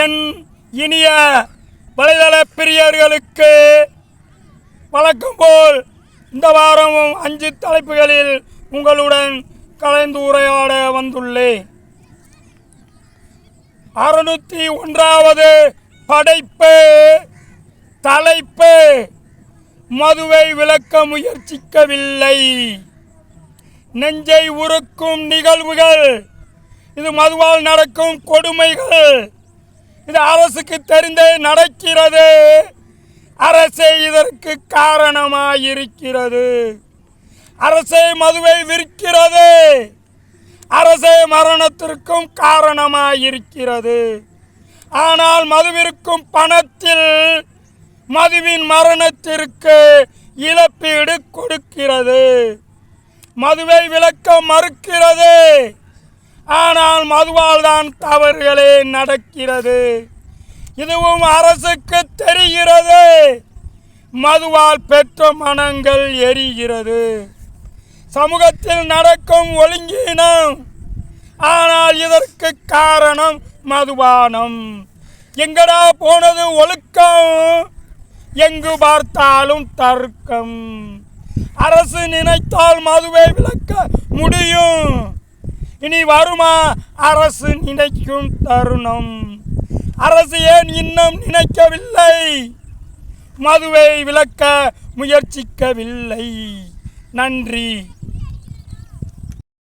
என் இனிய வலைதள பிரியர்களுக்கு வழக்கம் போல் இந்த வாரமும் 5 தலைப்புகளில் உங்களுடன் கலந்துரையாட வந்துள்ளேன். 601வது படைப்பு தலைப்பு மதுவை விளக்க முயற்சிக்கவில்லை. நெஞ்சை உருக்கும் நிகழ்வுகள், இது மதுவால் நடக்கும் கொடுமைகள், இது அரசுக்கு தெரிந்தே நடக்கிறது. அரசே இதற்கு காரணமாயிருக்கிறது. அரசே மதுவை விற்கிறது. அரசே மரணத்திற்கும் காரணமாயிருக்கிறது. ஆனால் மதுவிற்கும் பணத்தில் மதுவின் மரணத்திற்கு இழப்பீடு கொடுக்கிறது. மதுவை விளக்க மறுக்கிறது. ஆனால் மதுவால் தான் தவறுகளே நடக்கிறது. இதுவும் அரசுக்கு தெரிகிறது. மதுவால் பெற்ற மனங்கள் எரிகிறது. சமூகத்தில் நடக்கும் ஒழுங்கீனம், ஆனால் இதற்கு காரணம் மதுபானம். எங்கடா போனது ஒழுக்கம்? எங்கு பார்த்தாலும் தர்க்கம். அரசு நினைத்தால் மதுவை விளக்க முடியும். இனி வருமா அரசு நினைக்கும் தருணம்? அரசு ஏன் இன்னும் நினைக்கவில்லை? மதுவை விளக்க முயற்சிக்கவில்லை. நன்றி.